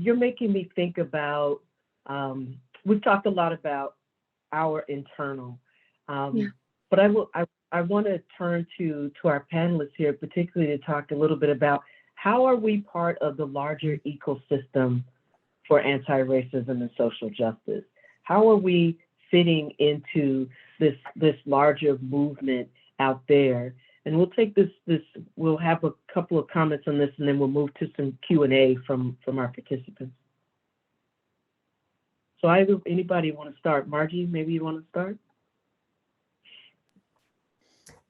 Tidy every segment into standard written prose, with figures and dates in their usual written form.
you're making me think about, we've talked a lot about our internal, but I want to turn to our panelists here, particularly to talk a little bit about how are we part of the larger ecosystem for anti-racism and social justice? How are we fitting into this larger movement out there? And we'll take we'll have a couple of comments on this, and then we'll move to some Q&A from our participants. So anybody want to start? Margie, maybe you want to start?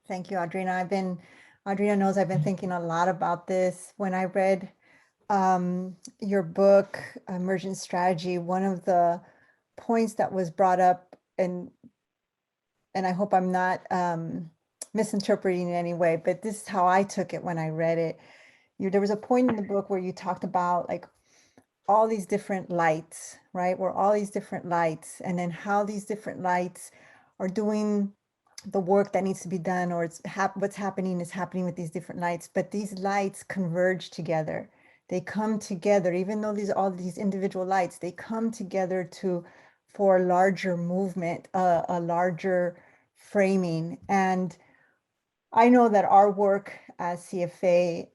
Thank you, Adrienne. Adrienne knows I've been thinking a lot about this. When I read your book, Emergent Strategy, one of the points that was brought up, and I hope I'm not misinterpreting in any way, but this is how I took it when I read it. There was a point in the book where you talked about like all these different lights, right? We're all these different lights, and then how these different lights are doing the work that needs to be done, or what's happening is happening with these different lights, but these lights converge together. They come together, even though all these individual lights, they come together for a larger movement, a larger framing. And I know that our work as CFA,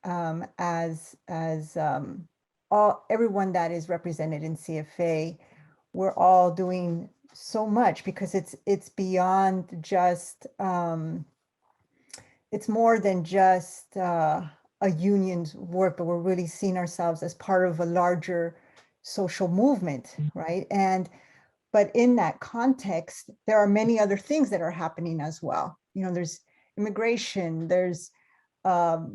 everyone that is represented in CFA, we're all doing so much, because it's beyond just, it's more than just a union's work, but we're really seeing ourselves as part of a larger social movement, right? But in that context, there are many other things that are happening as well. You know, there's immigration, there's the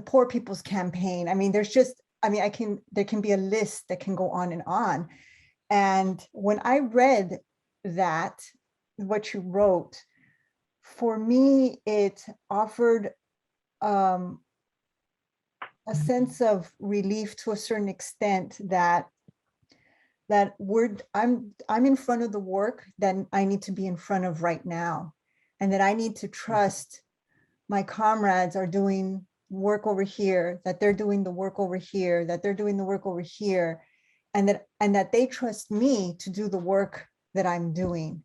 Poor People's Campaign. I mean, there can be a list that can go on and on. And when I read that, what you wrote, for me, it offered a sense of relief to a certain extent that I'm in front of the work that I need to be in front of right now, and that I need to trust my comrades are doing work over here, that they're doing the work over here, that they're doing the work over here, and that they trust me to do the work that I'm doing.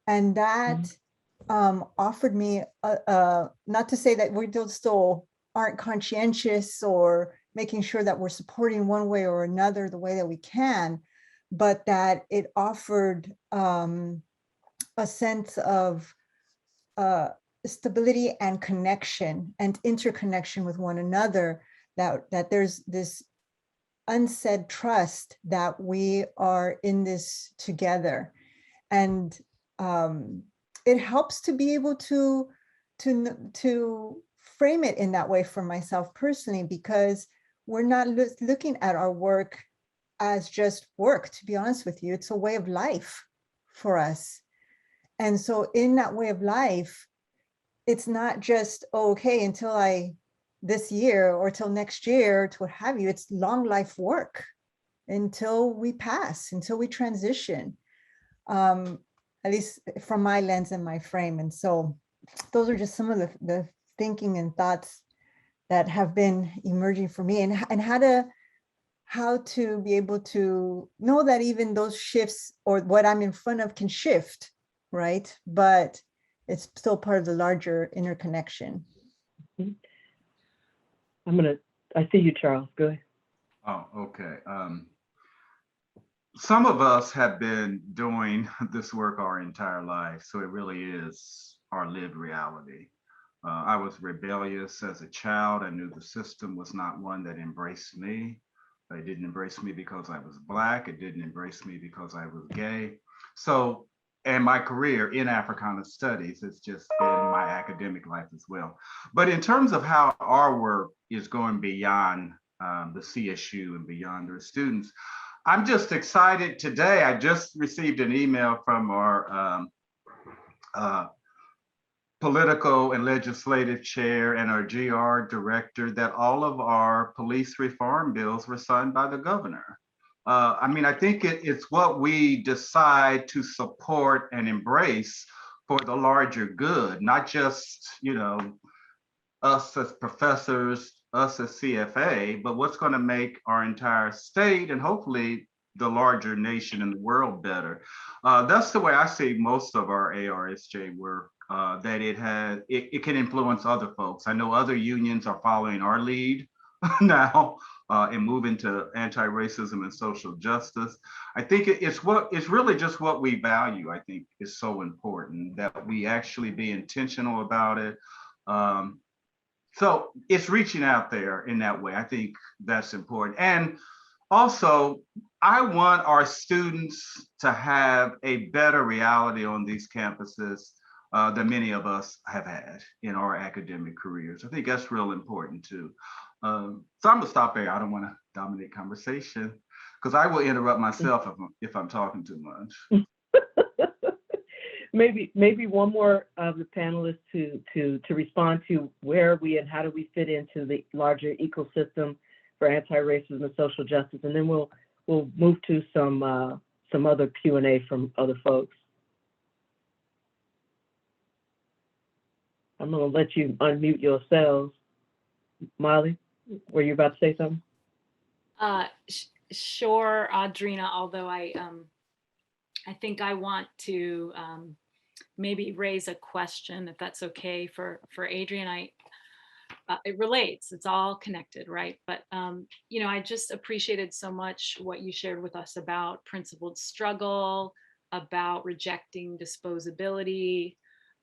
And that offered me, not to say that we still aren't conscientious or making sure that we're supporting one way or another the way that we can, but that it offered a sense of stability and connection and interconnection with one another, that there's this unsaid trust that we are in this together. And it helps to be able to frame it in that way for myself personally, because we're not looking at our work as just work, to be honest with you. It's a way of life for us. And so in that way of life, it's not just, oh, okay, until this year or till next year, to what have you. It's long life work until we pass, until we transition, at least from my lens and my frame. And so those are just some of the thinking and thoughts that have been emerging for me, and how to be able to know that even those shifts or what I'm in front of can shift, right? But it's still part of the larger interconnection. I see you, Charles. Go ahead. Oh, okay. Some of us have been doing this work our entire life, so it really is our lived reality. I was rebellious as a child. I knew the system was not one that embraced me. It didn't embrace me because I was Black. It didn't embrace me because I was gay. So, and my career in Africana Studies has just been my academic life as well. But in terms of how our work is going beyond the CSU and beyond our students, I'm just excited today. I just received an email from our political and legislative chair and our GR director that all of our police reform bills were signed by the governor. I mean, I think it's what we decide to support and embrace for the larger good, not just, you know, us as professors us as CFA, but what's going to make our entire state and hopefully the larger nation and the world better. That's the way I see most of our ARSJ work, that it can influence other folks. I know other unions are following our lead now and moving to anti-racism and social justice. I think it's really just what we value, I think, is so important, that we actually be intentional about it. So it's reaching out there in that way. I think that's important. And also, I want our students to have a better reality on these campuses than many of us have had in our academic careers. I think that's real important too. So I'm gonna stop there. I don't want to dominate conversation because I will interrupt myself if I'm talking too much. Maybe one more of the panelists to respond to where are we and how do we fit into the larger ecosystem for anti-racism and social justice, and then we'll move to some other Q&A from other folks. I'm gonna let you unmute yourselves. Molly, were you about to say something? Sure, Audrina, although I think I want to maybe raise a question, if that's okay for Adrienne. It relates, it's all connected, right? But, you know, I just appreciated so much what you shared with us about principled struggle, about rejecting disposability,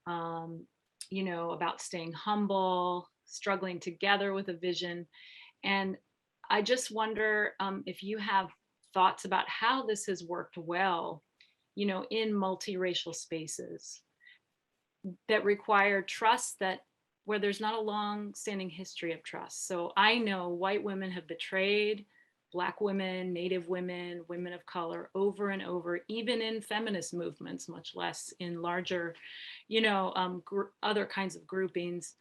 you know, about staying humble, struggling together with a vision. And I just wonder if you have thoughts about how this has worked well, you know, in multiracial spaces that require trust, that where there's not a long-standing history of trust. So I know white women have betrayed Black women, Native women, women of color over and over, even in feminist movements, much less in larger, you know, other kinds of groupings.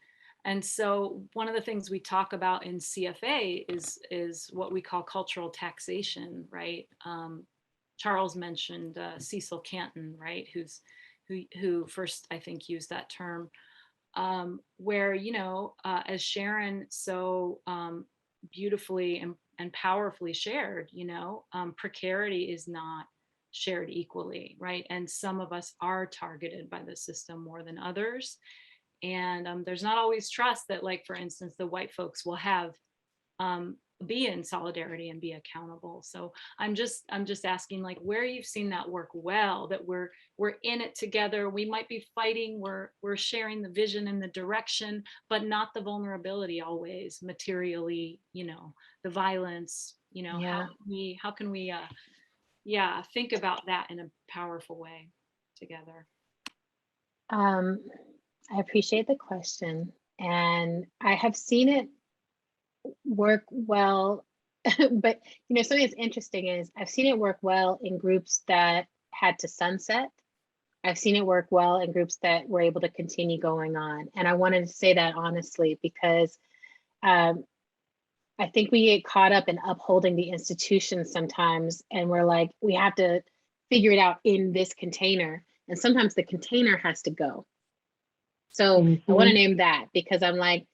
And so one of the things we talk about in CFA is what we call cultural taxation, right? Charles mentioned Cecil Canton, right? Who first, I think, used that term, where, you know, as Sharon so beautifully and powerfully shared, you know, precarity is not shared equally, right? And some of us are targeted by the system more than others. And there's not always trust that, like, for instance, the white folks will have be in solidarity and be accountable. So I'm just asking, like, where you've seen that work well, that we're in it together. We might be fighting, we're sharing the vision and the direction, but not the vulnerability always materially, you know, the violence, you know. Yeah. How can we think about that in a powerful way together? I appreciate the question, and I have seen it work well. But, you know, something that's interesting is I've seen it work well in groups that had to sunset. I've seen it work well in groups that were able to continue going on. And I wanted to say that honestly, because I think we get caught up in upholding the institution sometimes, and we're like, we have to figure it out in this container. And sometimes the container has to go. So I want to name that, because I'm like,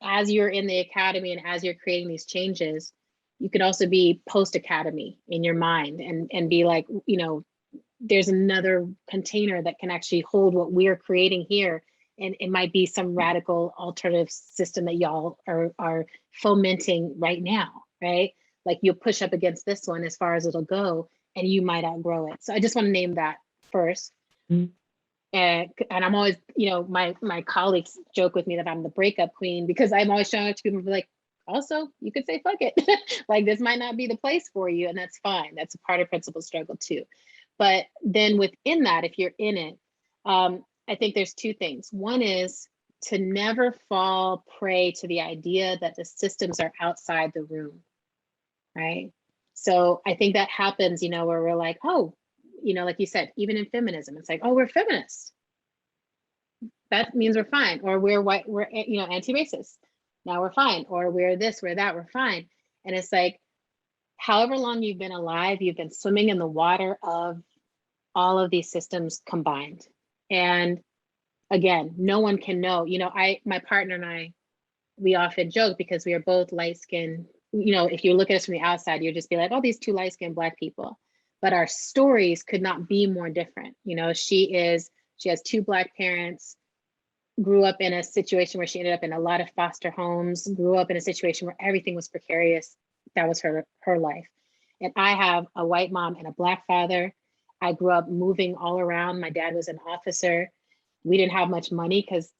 as you're in the academy and as you're creating these changes, you could also be post-academy in your mind and be like, you know, there's another container that can actually hold what we're creating here. And it might be some radical alternative system that y'all are fomenting right now, right? Like, you'll push up against this one as far as it'll go, and you might outgrow it. So I just want to name that first. And I'm always, you know, my colleagues joke with me that I'm the breakup queen, because I'm always showing it to people, like, also, you could say, fuck it. Like, this might not be the place for you, and that's fine. That's a part of principal struggle too. But then within that, if you're in it, I think there's two things. One is to never fall prey to the idea that the systems are outside the room, right? So I think that happens, you know, where we're like, oh, you know, like you said, even in feminism, it's like, oh, we're feminists. That means we're fine. Or we're white, we're, you know, anti-racist. Now we're fine. Or we're this, we're that, we're fine. And it's like, however long you've been alive, you've been swimming in the water of all of these systems combined. And again, no one can know, you know, my partner and I, we often joke because we are both light-skinned. You know, if you look at us from the outside, you'll just be like, oh, these two light-skinned Black people. But our stories could not be more different. You know, she has two Black parents, grew up in a situation where she ended up in a lot of foster homes, grew up in a situation where everything was precarious. That was her life. And I have a white mom and a Black father. I grew up moving all around. My dad was an officer. We didn't have much money because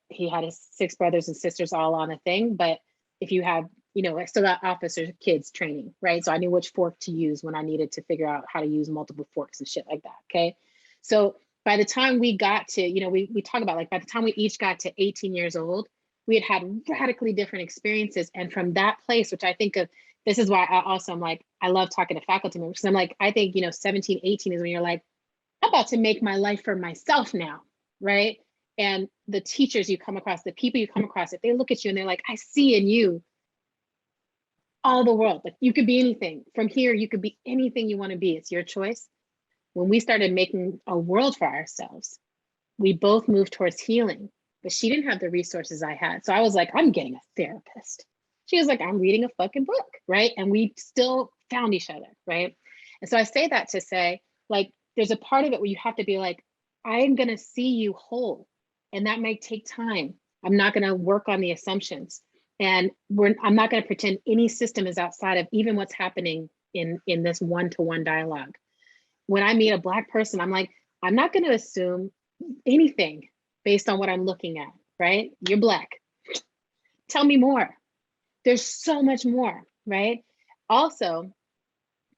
he had his 6 brothers and sisters all on a thing. But if you have, you know, I still got officer kids training, right? So I knew which fork to use when I needed to figure out how to use multiple forks and shit like that, okay? So by the time we got to, you know, we talk about like by the time we each got to 18 years old, we had radically different experiences. And from that place, which I think of, this is why I'm like, I love talking to faculty members. I'm like, I think, you know, 17, 18 is when you're like, I'm about to make my life for myself now, right? And the teachers you come across, the people you come across, if they look at you and they're like, I see in you all the world, like you could be anything. From here, you could be anything you want to be. It's your choice. When we started making a world for ourselves, we both moved towards healing, but she didn't have the resources I had. So I was like, I'm getting a therapist. She was like, I'm reading a fucking book, right? And we still found each other, right? And so I say that to say, like, there's a part of it where you have to be like, I'm gonna see you whole. And that might take time. I'm not gonna work on the assumptions. And I'm not gonna pretend any system is outside of even what's happening in this one-to-one dialogue. When I meet a Black person, I'm like, I'm not gonna assume anything based on what I'm looking at, right? You're Black. Tell me more. There's so much more, right? Also,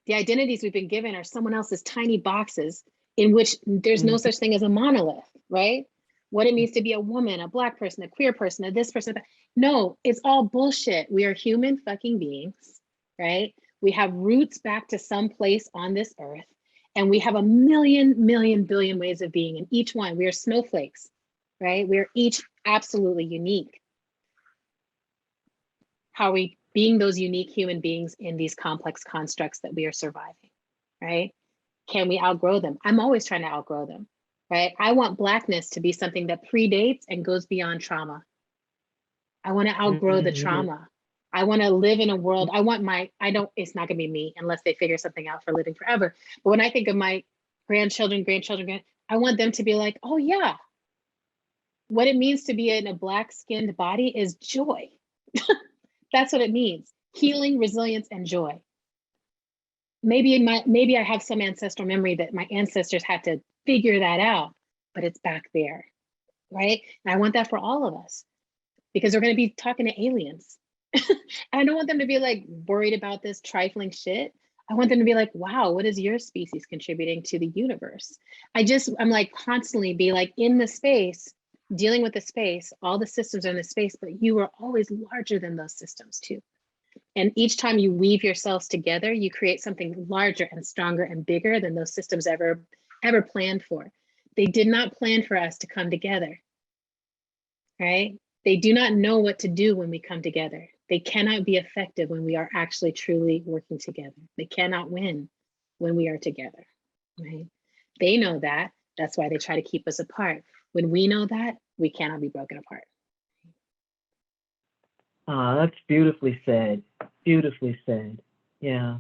the identities we've been given are someone else's tiny boxes in which there's no such thing as a monolith, right? What it means to be a woman, a Black person, a queer person, a this person. No, it's all bullshit. We are human fucking beings, right? We have roots back to some place on this earth. And we have a million, billion ways of being. And each one, we are snowflakes, right? We are each absolutely unique. How are we being those unique human beings in these complex constructs that we are surviving, right? Can we outgrow them? I'm always trying to outgrow them, right? I want Blackness to be something that predates and goes beyond trauma. I want to outgrow the trauma. I want to live in a world. It's not gonna be me unless they figure something out for living forever. But when I think of my grandchildren, I want them to be like, oh yeah, what it means to be in a Black skinned body is joy. That's what it means. Healing, resilience, and joy. Maybe I have some ancestral memory that my ancestors had to figure that out, but it's back there, right? And I want that for all of us because we're going to be talking to aliens. And I don't want them to be like worried about this trifling shit. I want them to be like, wow, what is your species contributing to the universe? I'm like constantly be like in the space, dealing with the space, all the systems are in the space, but you are always larger than those systems too. And each time you weave yourselves together, you create something larger and stronger and bigger than those systems ever planned for. They did not plan for us to come together, right? They do not know what to do when we come together. They cannot be effective when we are actually truly working together. They cannot win when we are together, right? They know that. That's why they try to keep us apart. When we know that, we cannot be broken apart. That's beautifully said. Beautifully said. Yeah.